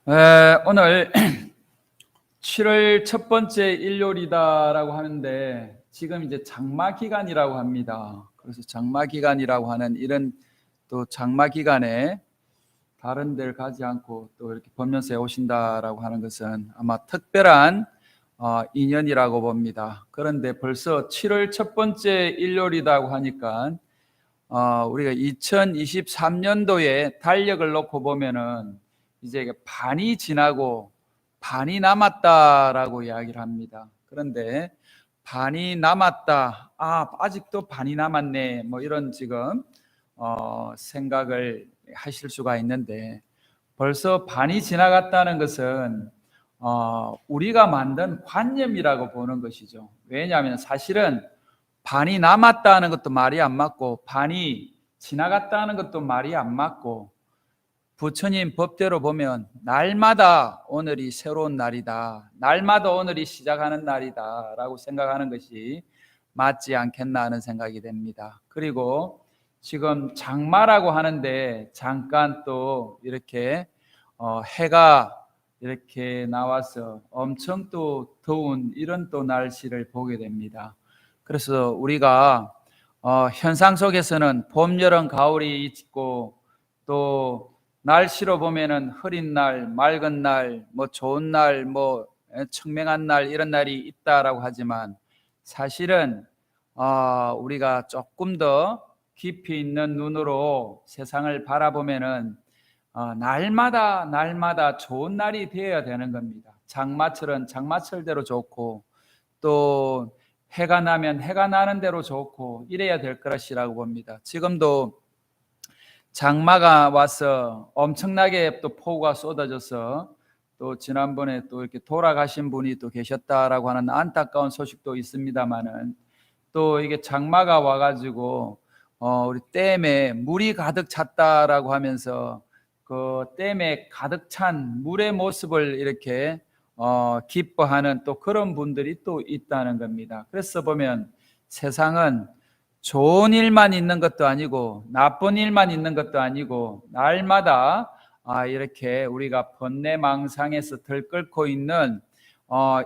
오늘 7월 첫 번째 일요일이다라고 하는데 지금 이제 장마 기간이라고 합니다. 그래서 장마 기간이라고 하는 이런 또 장마 기간에 다른 데를 가지 않고 또 이렇게 법면서에 오신다라고 하는 것은 아마 특별한 인연이라고 봅니다. 그런데 벌써 7월 첫 번째 일요일이라고 하니까 우리가 2023년도에 달력을 놓고 보면은 이제 반이 지나고 반이 남았다라고 이야기를 합니다. 그런데 반이 남았다, 아직도 반이 남았네, 뭐 이런 지금 생각을 하실 수가 있는데, 벌써 반이 지나갔다는 것은 우리가 만든 관념이라고 보는 것이죠. 왜냐하면 사실은 반이 남았다는 것도 말이 안 맞고 반이 지나갔다는 것도 말이 안 맞고, 부처님 법대로 보면 날마다 오늘이 새로운 날이다, 날마다 오늘이 시작하는 날이다 라고 생각하는 것이 맞지 않겠나 하는 생각이 됩니다. 그리고 지금 장마라고 하는데 잠깐 또 이렇게 해가 이렇게 나와서 엄청 또 더운 이런 또 날씨를 보게 됩니다. 그래서 우리가 현상 속에서는 봄, 여름, 가을이 있고, 또 날씨로 보면은 흐린 날, 맑은 날, 뭐 좋은 날, 뭐 청명한 날, 이런 날이 있다라고 하지만, 사실은 우리가 조금 더 깊이 있는 눈으로 세상을 바라보면은 날마다 좋은 날이 되어야 되는 겁니다. 장마철은 장마철대로 좋고, 또 해가 나면 해가 나는 대로 좋고, 이래야 될 것이라고 봅니다. 지금도 장마가 와서 엄청나게 또 폭우가 쏟아져서 또 지난번에 또 이렇게 돌아가신 분이 또 계셨다라고 하는 안타까운 소식도 있습니다만은, 또 이게 장마가 와가지고 우리 댐에 물이 가득 찼다라고 하면서 그 댐에 가득 찬 물의 모습을 이렇게 기뻐하는 또 그런 분들이 또 있다는 겁니다. 그래서 보면 세상은 좋은 일만 있는 것도 아니고 나쁜 일만 있는 것도 아니고, 날마다 이렇게 우리가 번뇌망상에서 들끓고 있는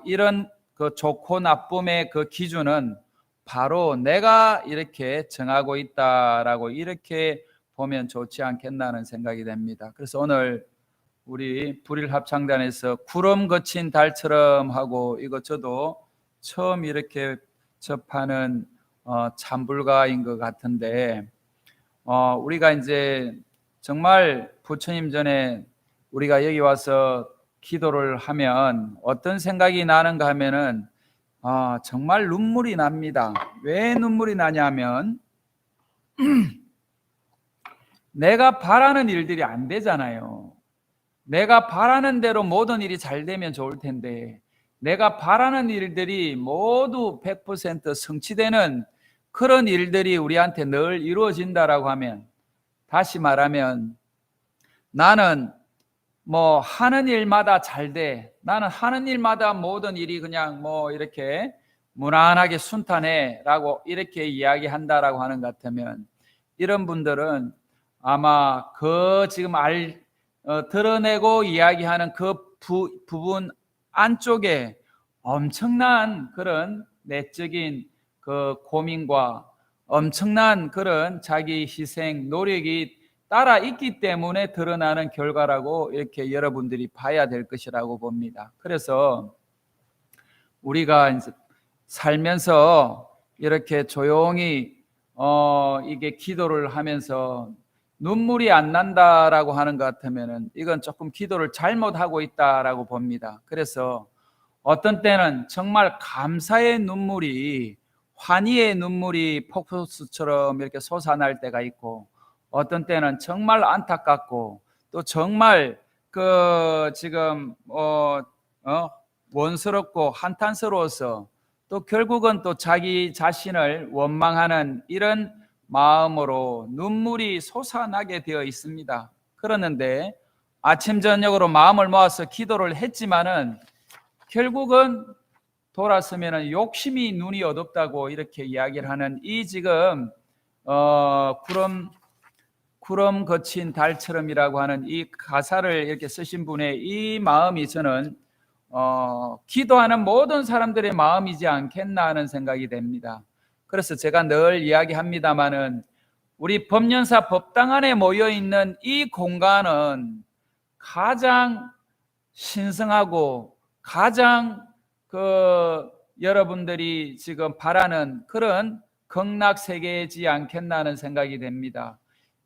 이런 그 좋고 나쁨의 그 기준은 바로 내가 이렇게 정하고 있다라고 이렇게 보면 좋지 않겠나는 생각이 됩니다. 그래서 오늘 우리 불일합창단에서 구름 거친 달처럼 하고, 이거 저도 처음 이렇게 접하는 찬불가인 것 같은데, 우리가 이제 정말 부처님 전에 우리가 여기 와서 기도를 하면 어떤 생각이 나는가 하면은 정말 눈물이 납니다. 왜 눈물이 나냐면 내가 바라는 일들이 안 되잖아요. 내가 바라는 대로 모든 일이 잘 되면 좋을 텐데, 내가 바라는 일들이 모두 100% 성취되는 그런 일들이 우리한테 늘 이루어진다라고 하면, 다시 말하면 나는 뭐 하는 일마다 잘 돼, 나는 하는 일마다 모든 일이 그냥 뭐 이렇게 무난하게 순탄해 라고 이렇게 이야기한다라고 하는 것 같으면, 이런 분들은 아마 그 지금 드러내고 이야기하는 그 부분 안쪽에 엄청난 그런 내적인 그 고민과 엄청난 그런 자기 희생 노력이 따라 있기 때문에 드러나는 결과라고 이렇게 여러분들이 봐야 될 것이라고 봅니다. 그래서 우리가 이제 살면서 이렇게 조용히 이게 기도를 하면서 눈물이 안 난다라고 하는 것 같으면은 이건 조금 기도를 잘못하고 있다라고 봅니다. 그래서 어떤 때는 정말 감사의 눈물이, 환희의 눈물이 폭포수처럼 이렇게 솟아날 때가 있고, 어떤 때는 정말 안타깝고, 또 정말 그 지금 원스럽고 한탄스러워서 또 결국은 또 자기 자신을 원망하는 이런 마음으로 눈물이 솟아나게 되어 있습니다. 그러는데 아침 저녁으로 마음을 모아서 기도를 했지만은 결국은 돌아서면 욕심이 눈이 어둡다고 이렇게 이야기를 하는 이 지금 구름 거친 달처럼이라고 하는 이 가사를 이렇게 쓰신 분의 이 마음이 저는 기도하는 모든 사람들의 마음이지 않겠나 하는 생각이 됩니다. 그래서 제가 늘 이야기합니다마는 우리 법연사 법당 안에 모여 있는 이 공간은 가장 신성하고 가장 여러분들이 지금 바라는 그런 극락 세계이지 않겠나 하는 생각이 됩니다.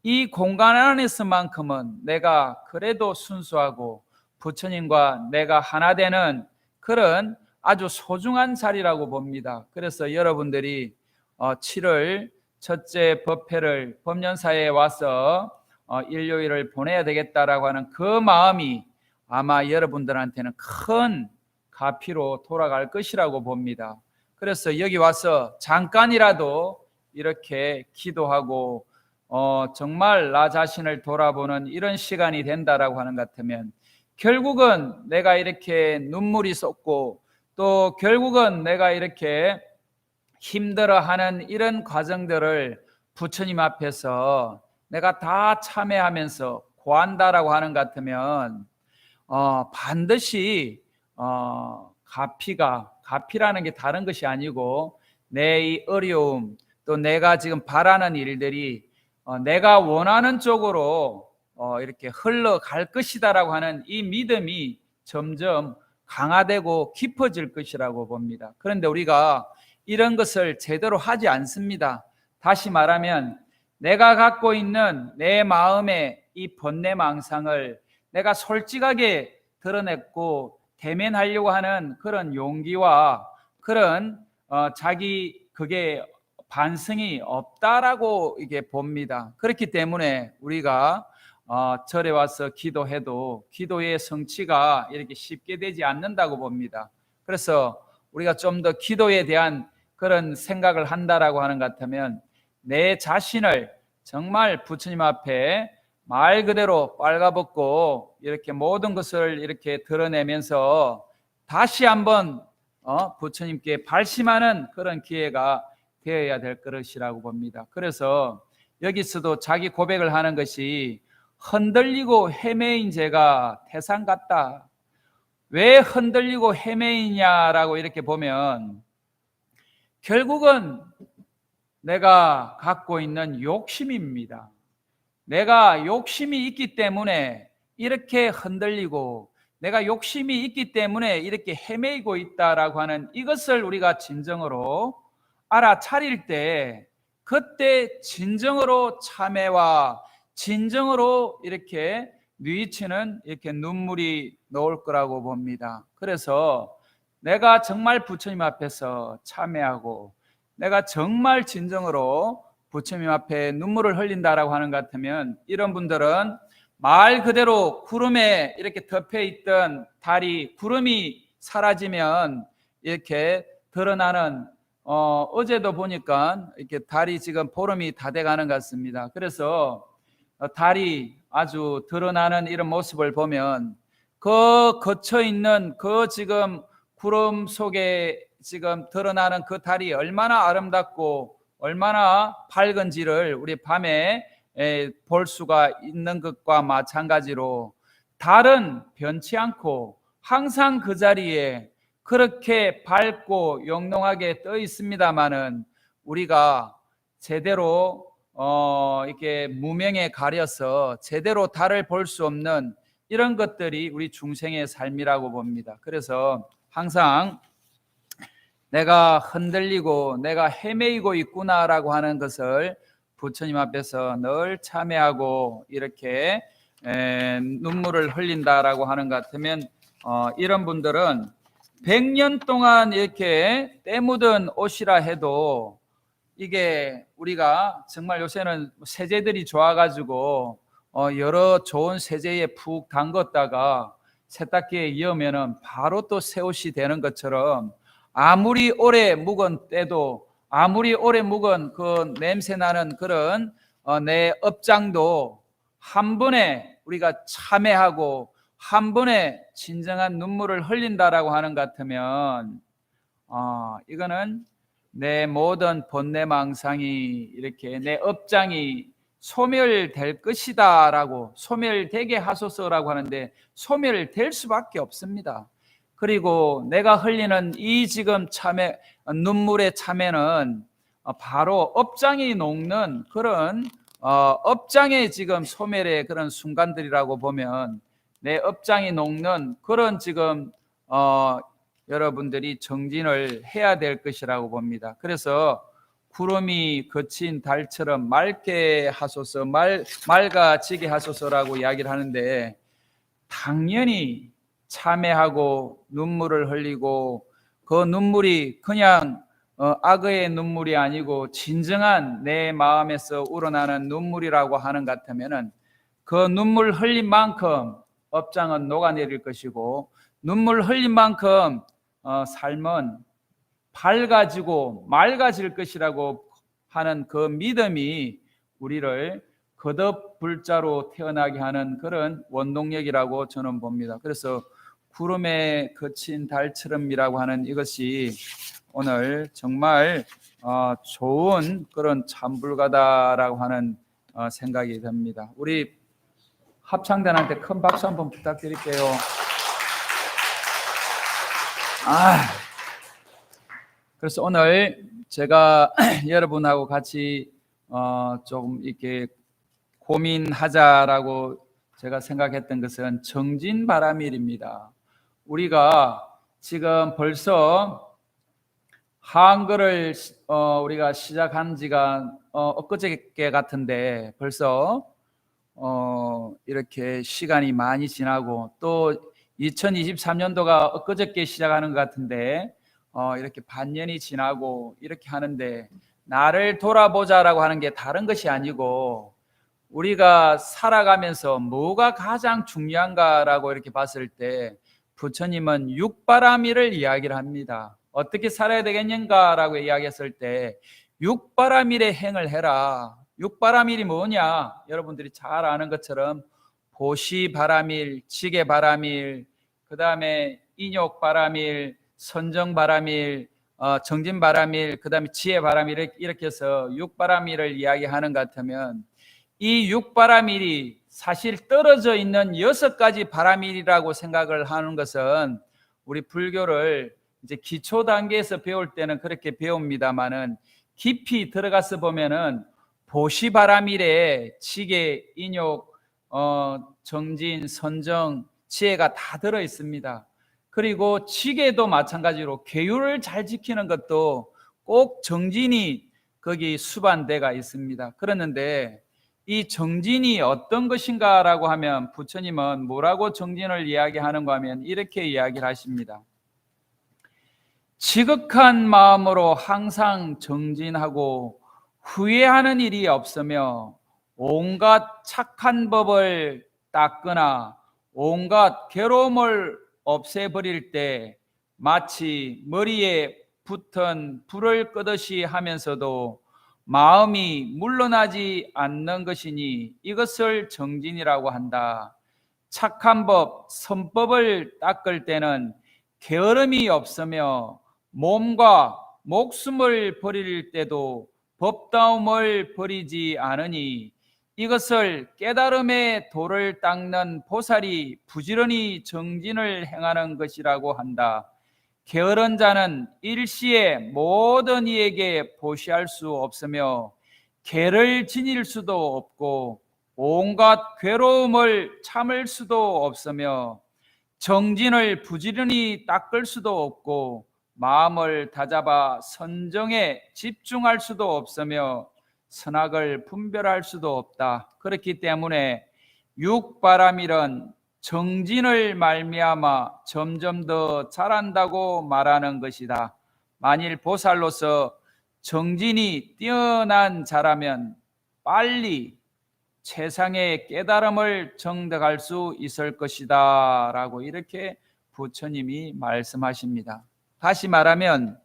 이 공간 안에서만큼은 내가 그래도 순수하고 부처님과 내가 하나 되는 그런 아주 소중한 자리라고 봅니다. 그래서 여러분들이 7월 첫째 법회를 법연사에 와서 일요일을 보내야 되겠다라고 하는 그 마음이 아마 여러분들한테는 큰 가피로 돌아갈 것이라고 봅니다. 그래서 여기 와서 잠깐이라도 이렇게 기도하고 정말 나 자신을 돌아보는 이런 시간이 된다라고 하는 것 같으면 결국은 내가 이렇게 눈물이 쏟고 또 결국은 내가 이렇게 힘들어하는 이런 과정들을 부처님 앞에서 내가 다 참여하면서 고한다라고 하는 것 같으면 반드시 가피라는 게 다른 것이 아니고 내 이 어려움 또 내가 지금 바라는 일들이 내가 원하는 쪽으로 이렇게 흘러갈 것이다라고 하는 이 믿음이 점점 강화되고 깊어질 것이라고 봅니다. 그런데 우리가 이런 것을 제대로 하지 않습니다. 다시 말하면 내가 갖고 있는 내 마음의 이 번뇌망상을 내가 솔직하게 드러냈고 대면하려고 하는 그런 용기와 그런 자기 그게 반성이 없다라고 이게 봅니다. 그렇기 때문에 우리가 절에 와서 기도해도 기도의 성취가 이렇게 쉽게 되지 않는다고 봅니다. 그래서 우리가 좀 더 기도에 대한 그런 생각을 한다라고 하는 것 같으면 내 자신을 정말 부처님 앞에 말 그대로 빨가벗고 이렇게 모든 것을 이렇게 드러내면서 다시 한번 부처님께 발심하는 그런 기회가 되어야 될 것이라고 봅니다. 그래서 여기서도 자기 고백을 하는 것이 흔들리고 헤매인 제가 태산 같다. 왜 흔들리고 헤매이냐라고 이렇게 보면 결국은 내가 갖고 있는 욕심입니다. 내가 욕심이 있기 때문에 이렇게 흔들리고 내가 욕심이 있기 때문에 이렇게 헤매이고 있다라고 하는 이것을 우리가 진정으로 알아차릴 때 그때 진정으로 참회와 진정으로 이렇게 뉘우치는 이렇게 눈물이 나올 거라고 봅니다. 그래서 내가 정말 부처님 앞에서 참회하고 내가 정말 진정으로 부처님 앞에 눈물을 흘린다라고 하는 것 같으면 이런 분들은 말 그대로 구름에 이렇게 덮여 있던 달이 구름이 사라지면 이렇게 드러나는 어제도 보니까 이렇게 달이 지금 보름이 다 돼가는 것 같습니다. 그래서 달이 아주 드러나는 이런 모습을 보면 그 걷혀 있는 그 지금 구름 속에 지금 드러나는 그 달이 얼마나 아름답고 얼마나 밝은지를 우리 밤에 볼 수가 있는 것과 마찬가지로 달은 변치 않고 항상 그 자리에 그렇게 밝고 영롱하게 떠 있습니다만은 우리가 제대로 이렇게 무명에 가려서 제대로 달을 볼 수 없는 이런 것들이 우리 중생의 삶이라고 봅니다. 그래서 항상 내가 흔들리고 내가 헤매이고 있구나라고 하는 것을 부처님 앞에서 늘 참회하고 이렇게 눈물을 흘린다라고 하는 것 같으면 이런 분들은 100년 동안 이렇게 때 묻은 옷이라 해도 이게 우리가 정말 요새는 세제들이 좋아가지고 여러 좋은 세제에 푹 담궜다가 세탁기에 이으면은 바로 또 새 옷이 되는 것처럼 아무리 오래 묵은 때도 아무리 오래 묵은 그 냄새 나는 그런 내 업장도 한 번에 우리가 참회하고 한 번에 진정한 눈물을 흘린다라고 하는 것 같으면 이거는 내 모든 번뇌망상이 이렇게 내 업장이 소멸될 것이다라고, 소멸되게 하소서라고 하는데 소멸될 수밖에 없습니다. 그리고 내가 흘리는 이 지금 참회, 눈물의 참회는 바로 업장이 녹는 그런 업장의 지금 소멸의 그런 순간들이라고 보면, 내 업장이 녹는 그런 지금 여러분들이 정진을 해야 될 것이라고 봅니다. 그래서 구름이 거친 달처럼 맑게 하소서, 맑아지게 하소서라고 이야기를 하는데, 당연히 참회하고 눈물을 흘리고 그 눈물이 그냥 악의 눈물이 아니고 진정한 내 마음에서 우러나는 눈물이라고 하는 것 같으면은, 그 눈물 흘린 만큼 업장은 녹아내릴 것이고, 눈물 흘린 만큼 삶은 밝아지고 맑아질 것이라고 하는 그 믿음이 우리를 거듭 불자로 태어나게 하는 그런 원동력이라고 저는 봅니다. 그래서 구름에 거친 달처럼이라고 하는 이것이 오늘 정말 좋은 그런 찬불가다라고 하는 생각이 듭니다. 우리 합창단한테 큰 박수 한번 부탁드릴게요. 그래서 오늘 제가 여러분하고 같이 조금 이렇게 고민하자라고 제가 생각했던 것은 정진바람일입니다. 우리가 지금 벌써 한글을 우리가 시작한 지가 엊그저께 같은데 벌써 이렇게 시간이 많이 지나고, 또 2023년도가 엊그저께 시작하는 것 같은데 이렇게 반년이 지나고 이렇게 하는데, 나를 돌아보자라고 하는 게 다른 것이 아니고, 우리가 살아가면서 뭐가 가장 중요한가라고 이렇게 봤을 때 부처님은 육바라밀을 이야기를 합니다. 어떻게 살아야 되겠는가라고 이야기했을 때 육바라밀의 행을 해라. 육바라밀이 뭐냐? 여러분들이 잘 아는 것처럼 보시바라밀, 지게바라밀, 그 다음에 인욕바라밀, 선정바라밀, 정진바라밀, 그 다음에 지혜바라밀, 이렇게 해서 육바라밀을 이야기하는 것 같으면, 이 육바라밀이 사실 떨어져 있는 6가지 바라밀이라고 생각을 하는 것은, 우리 불교를 이제 기초 단계에서 배울 때는 그렇게 배웁니다만은 깊이 들어가서 보면은 보시바라밀에 지계, 인욕, 정진, 선정, 지혜가 다 들어 있습니다. 그리고 지계도 마찬가지로 계율을 잘 지키는 것도 꼭 정진이 거기 수반대가 있습니다. 그러는데 이 정진이 어떤 것인가라고 하면, 부처님은 뭐라고 정진을 이야기하는가 하면 이렇게 이야기를 하십니다. 지극한 마음으로 항상 정진하고 후회하는 일이 없으며, 온갖 착한 법을 닦거나 온갖 괴로움을 없애버릴 때 마치 머리에 붙은 불을 끄듯이 하면서도 마음이 물러나지 않는 것이니 이것을 정진이라고 한다. 착한 법, 선법을 닦을 때는 게으름이 없으며 몸과 목숨을 버릴 때도 법다움을 버리지 않으니 이것을 깨달음의 도를 닦는 보살이 부지런히 정진을 행하는 것이라고 한다. 게으른 자는 일시에 모든 이에게 보시할 수 없으며 개를 지닐 수도 없고 온갖 괴로움을 참을 수도 없으며 정진을 부지런히 닦을 수도 없고 마음을 다잡아 선정에 집중할 수도 없으며 선악을 분별할 수도 없다. 그렇기 때문에 육바라밀은 정진을 말미암아 점점 더 자란다고 말하는 것이다. 만일 보살로서 정진이 뛰어난 자라면 빨리 최상의 깨달음을 정득할 수 있을 것이다 라고 이렇게 부처님이 말씀하십니다. 다시 말하면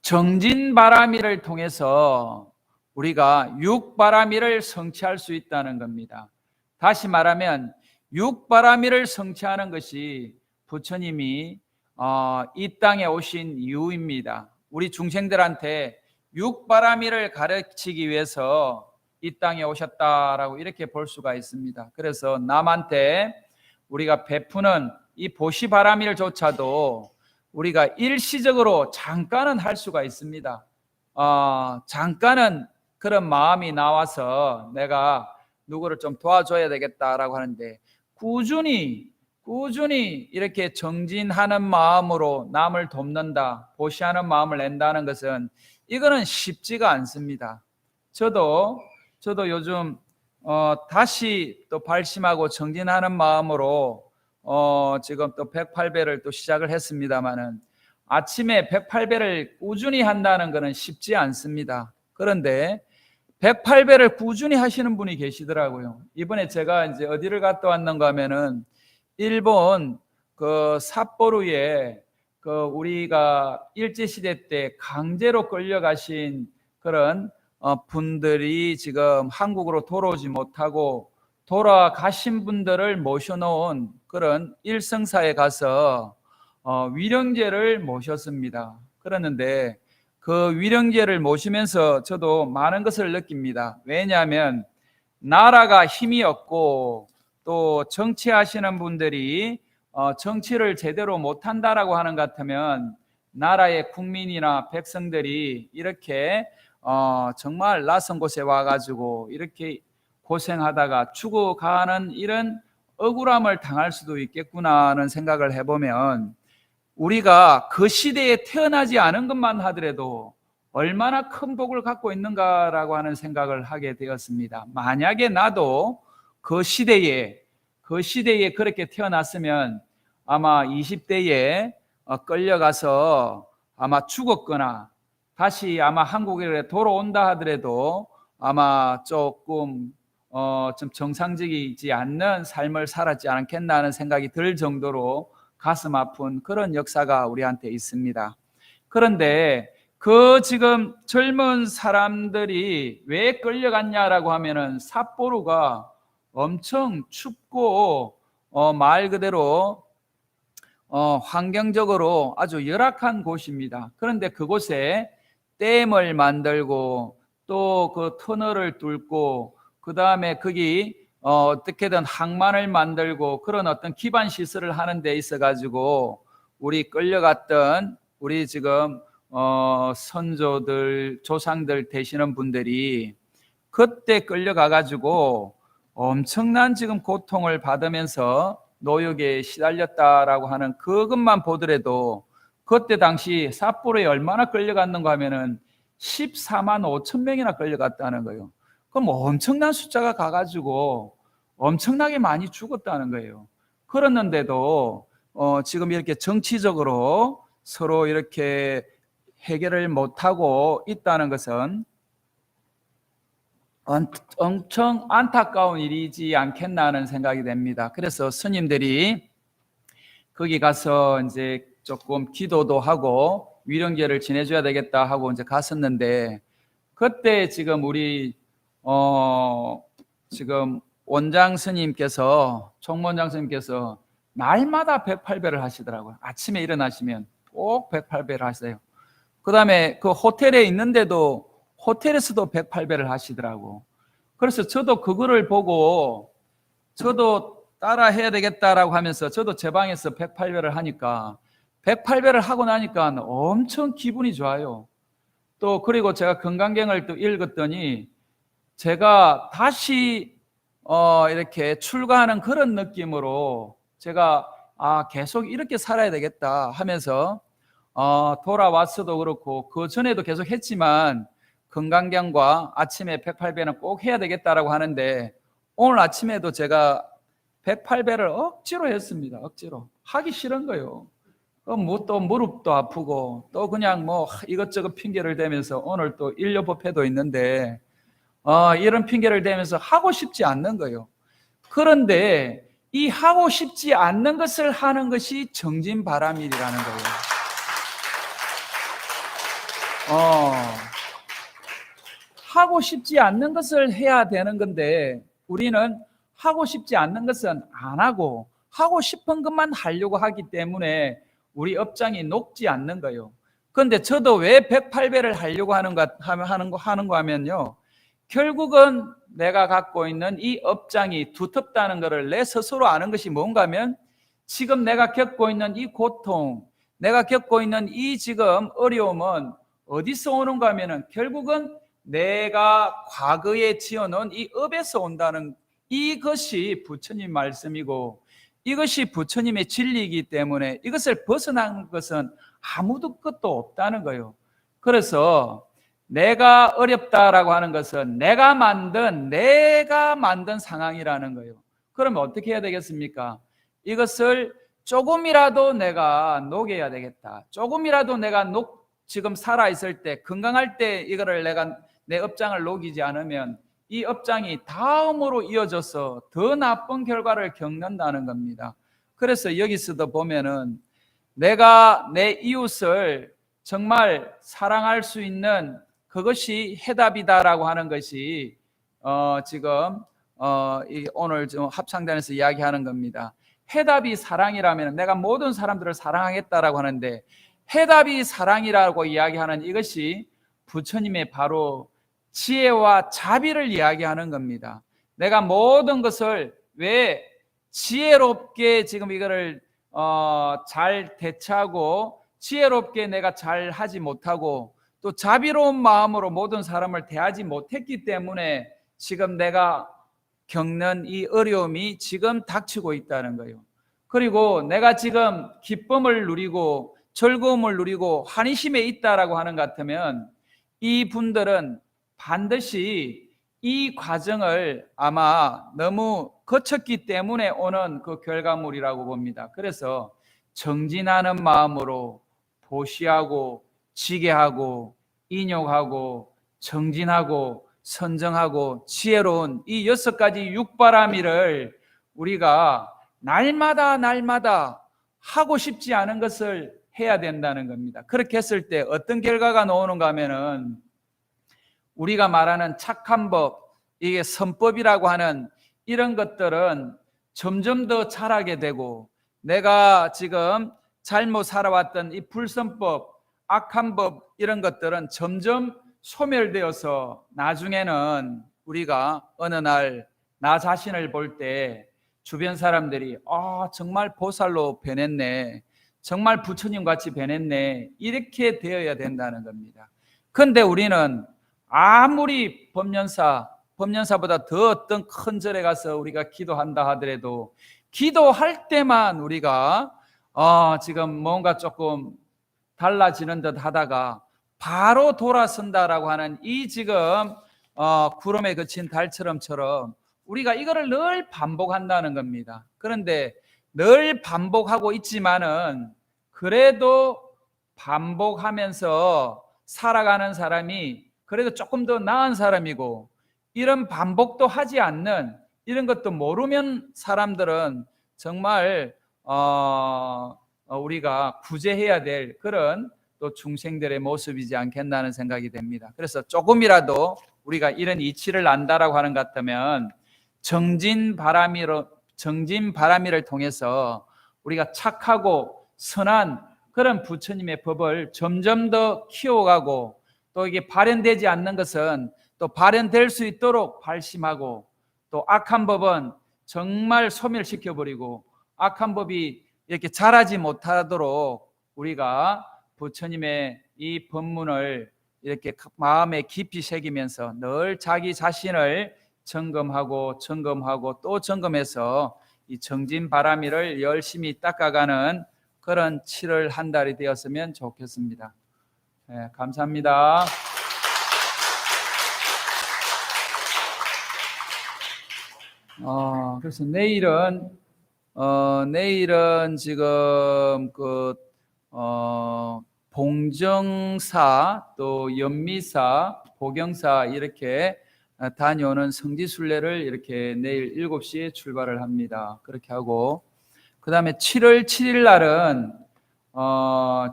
정진바라밀을 통해서 우리가 육바라밀을 성취할 수 있다는 겁니다. 다시 말하면 육바라밀을 성취하는 것이 부처님이 이 땅에 오신 이유입니다. 우리 중생들한테 육바라밀을 가르치기 위해서 이 땅에 오셨다라고 이렇게 볼 수가 있습니다. 그래서 남한테 우리가 베푸는 이 보시바라밀조차도 우리가 일시적으로 잠깐은 할 수가 있습니다. 잠깐은 그런 마음이 나와서 내가 누구를 좀 도와줘야 되겠다라고 하는데 꾸준히 이렇게 정진하는 마음으로 남을 돕는다, 보시하는 마음을 낸다는 것은 이거는 쉽지가 않습니다. 저도 요즘 다시 또 발심하고 정진하는 마음으로 지금 또 108배를 또 시작을 했습니다만은 아침에 108배를 꾸준히 한다는 것은 쉽지 않습니다. 그런데 108배를 꾸준히 하시는 분이 계시더라고요. 이번에 제가 이제 어디를 갔다 왔는가 하면은 일본 그 삿포로에 그 우리가 일제시대 때 강제로 끌려가신 그런 분들이 지금 한국으로 돌아오지 못하고 돌아가신 분들을 모셔놓은 그런 일성사에 가서 위령제를 모셨습니다. 그러는데 그 위령제를 모시면서 저도 많은 것을 느낍니다. 왜냐하면 나라가 힘이 없고 또 정치하시는 분들이 정치를 제대로 못한다라고 하는 것 같으면 나라의 국민이나 백성들이 이렇게 정말 낯선 곳에 와가지고 이렇게 고생하다가 죽어가는 이런 억울함을 당할 수도 있겠구나 하는 생각을 해보면 우리가 그 시대에 태어나지 않은 것만 하더라도 얼마나 큰 복을 갖고 있는가라고 하는 생각을 하게 되었습니다. 만약에 나도 그 시대에 그렇게 태어났으면 아마 20대에 끌려가서 아마 죽었거나 다시 아마 한국에 돌아온다 하더라도 아마 조금 좀 정상적이지 않는 삶을 살았지 않겠나 하는 생각이 들 정도로 가슴 아픈 그런 역사가 우리한테 있습니다. 그런데 그 지금 젊은 사람들이 왜 끌려갔냐라고 하면은 삿포로가 엄청 춥고 말 그대로 환경적으로 아주 열악한 곳입니다. 그런데 그곳에 댐을 만들고 또 그 터널을 뚫고 그 다음에 거기 어떻게든 항만을 만들고 그런 어떤 기반 시설을 하는 데 있어 가지고 우리 끌려갔던 우리 지금 선조들 조상들 되시는 분들이 그때 끌려가 가지고 엄청난 지금 고통을 받으면서 노역에 시달렸다라고 하는 그것만 보더라도 그때 당시 삿포로에 얼마나 끌려갔는가 하면은 14만 5천 명이나 끌려갔다는 거예요. 그럼 엄청난 숫자가 가가지고 엄청나게 많이 죽었다는 거예요. 그랬는데도 지금 이렇게 정치적으로 서로 이렇게 해결을 못하고 있다는 것은 엄청 안타까운 일이지 않겠나 하는 생각이 됩니다. 그래서 스님들이 거기 가서 이제 조금 기도도 하고 위령제를 지내줘야 되겠다 하고 이제 갔었는데 그때 지금 우리 지금 원장 스님께서 총무원장 스님께서 날마다 108배를 하시더라고요. 아침에 일어나시면 꼭 108배를 하세요. 그 다음에 그 호텔에 있는데도 호텔에서도 108배를 하시더라고. 그래서 저도 그거를 보고 저도 따라 해야 되겠다라고 하면서 저도 제 방에서 108배를 하니까 108배를 하고 나니까 엄청 기분이 좋아요. 또 그리고 제가 건강경을 또 읽었더니 제가 다시 이렇게 출가하는 그런 느낌으로 제가 계속 이렇게 살아야 되겠다 하면서 돌아왔어도 그렇고 그 전에도 계속 했지만 건강경과 아침에 108배는 꼭 해야 되겠다라고 하는데 오늘 아침에도 제가 108배를 억지로 했습니다. 억지로 하기 싫은 거예요. 뭐 또 무릎도 아프고 또 그냥 뭐 이것저것 핑계를 대면서 오늘 또 일요법회도 있는데 이런 핑계를 대면서 하고 싶지 않는 거예요. 그런데 이 하고 싶지 않는 것을 하는 것이 정진바람일이라는 거예요. 하고 싶지 않는 것을 해야 되는 건데 우리는 하고 싶지 않는 것은 안 하고 하고 싶은 것만 하려고 하기 때문에 우리 업장이 녹지 않는 거예요. 그런데 저도 왜 108배를 하려고 하는가 하면요. 결국은 내가 갖고 있는 이 업장이 두텁다는 것을 내 스스로 아는 것이 뭔가 하면 지금 내가 겪고 있는 이 고통, 내가 겪고 있는 이 지금 어려움은 어디서 오는가 하면은 결국은 내가 과거에 지어놓은 이 업에서 온다는, 이것이 부처님 말씀이고 이것이 부처님의 진리이기 때문에 이것을 벗어난 것은 아무도 것도 없다는 거예요. 그래서 내가 어렵다라고 하는 것은 내가 만든 상황이라는 거예요. 그러면 어떻게 해야 되겠습니까? 이것을 조금이라도 내가 녹여야 되겠다. 조금이라도 내가 지금 살아있을 때, 건강할 때 이거를 내가 내 업장을 녹이지 않으면 이 업장이 다음으로 이어져서 더 나쁜 결과를 겪는다는 겁니다. 그래서 여기서도 보면은 내가 내 이웃을 정말 사랑할 수 있는 그것이 해답이다라고 하는 것이 지금 오늘 좀 합창단에서 이야기하는 겁니다. 해답이 사랑이라면 내가 모든 사람들을 사랑하겠다라고 하는데, 해답이 사랑이라고 이야기하는 이것이 부처님의 바로 지혜와 자비를 이야기하는 겁니다. 내가 모든 것을 왜 지혜롭게 지금 이거를 잘 대처하고 지혜롭게 내가 잘 하지 못하고 또 자비로운 마음으로 모든 사람을 대하지 못했기 때문에 지금 내가 겪는 이 어려움이 지금 닥치고 있다는 거예요. 그리고 내가 지금 기쁨을 누리고 즐거움을 누리고 환희심에 있다라고 하는 것 같으면 이 분들은 반드시 이 과정을 아마 너무 거쳤기 때문에 오는 그 결과물이라고 봅니다. 그래서 정진하는 마음으로 보시하고 지게하고 인욕하고 정진하고 선정하고 지혜로운 이 6가지 육바라밀을 우리가 날마다 하고 싶지 않은 것을 해야 된다는 겁니다. 그렇게 했을 때 어떤 결과가 나오는가 하면은 우리가 말하는 착한 법, 이게 선법이라고 하는 이런 것들은 점점 더 잘하게 되고, 내가 지금 잘못 살아왔던 이 불선법, 악한 법 이런 것들은 점점 소멸되어서 나중에는 우리가 어느 날 나 자신을 볼 때 주변 사람들이 정말 보살로 변했네, 정말 부처님 같이 변했네, 이렇게 되어야 된다는 겁니다. 그런데 우리는 아무리 법연사보다 더 어떤 큰 절에 가서 우리가 기도한다 하더라도 기도할 때만 우리가 지금 뭔가 조금 달라지는 듯 하다가 바로 돌아선다라고 하는 이 지금 구름에 그친 달처럼 우리가 이거를 늘 반복한다는 겁니다. 그런데 늘 반복하고 있지만은 그래도 반복하면서 살아가는 사람이 그래도 조금 더 나은 사람이고, 이런 반복도 하지 않는, 이런 것도 모르면 사람들은 정말 우리가 구제해야 될 그런 또 중생들의 모습이지 않겠나는 생각이 됩니다. 그래서 조금이라도 우리가 이런 이치를 안다라고 하는 것 같으면 정진바라밀을 통해서 우리가 착하고 선한 그런 부처님의 법을 점점 더 키워가고, 또 이게 발현되지 않는 것은 또 발현될 수 있도록 발심하고, 또 악한 법은 정말 소멸시켜버리고 악한 법이 이렇게 자라지 못하도록 우리가 부처님의 이 법문을 이렇게 마음에 깊이 새기면서 늘 자기 자신을 점검하고 또 점검해서 이 정진바라밀을 열심히 닦아가는 그런 7월 한 달이 되었으면 좋겠습니다. 네, 감사합니다. 그래서 내일은 지금 봉정사 또 연미사 보경사 이렇게 다녀오는 성지순례를 이렇게 내일 7시에 출발을 합니다. 그렇게 하고, 그 다음에 7월 7일 날은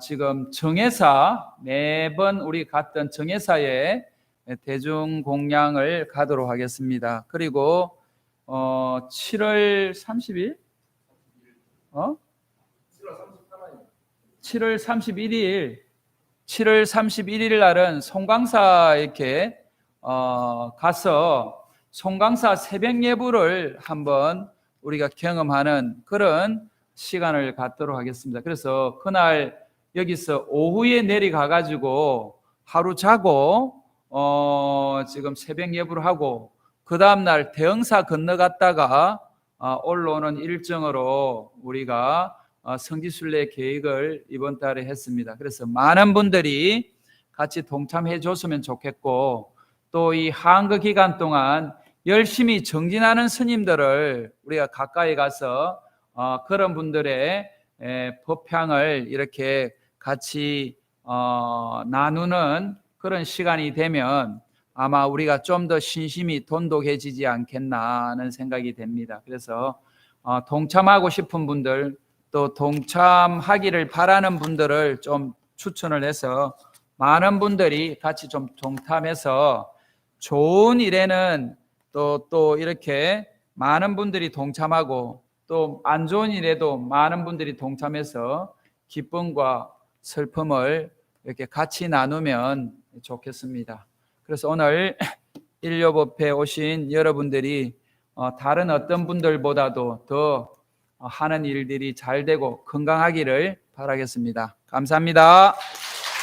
지금 정회사, 매번 우리 갔던 정회사에 대중공양을 가도록 하겠습니다. 그리고 7월 30일? 7월 31일 날은 송광사 이렇게 가서 송강사 새벽 예불을 한번 우리가 경험하는 그런 시간을 갖도록 하겠습니다. 그래서 그날 여기서 오후에 내려가 가지고 하루 자고 지금 새벽 예불을 하고 그 다음날 대흥사 건너갔다가 올라오는 일정으로 우리가 성지순례 계획을 이번 달에 했습니다. 그래서 많은 분들이 같이 동참해 줬으면 좋겠고, 또 이 한거 기간 동안 열심히 정진하는 스님들을 우리가 가까이 가서 그런 분들의 법향을 이렇게 같이 나누는 그런 시간이 되면 아마 우리가 좀 더 신심이 돈독해지지 않겠나 하는 생각이 됩니다. 그래서 동참하고 싶은 분들, 또 동참하기를 바라는 분들을 좀 추천을 해서 많은 분들이 같이 좀 동참해서 좋은 일에는 또 이렇게 많은 분들이 동참하고, 또 안 좋은 일에도 많은 분들이 동참해서 기쁨과 슬픔을 이렇게 같이 나누면 좋겠습니다. 그래서 오늘 인류법회에 오신 여러분들이 다른 어떤 분들보다도 더 하는 일들이 잘 되고 건강하기를 바라겠습니다. 감사합니다.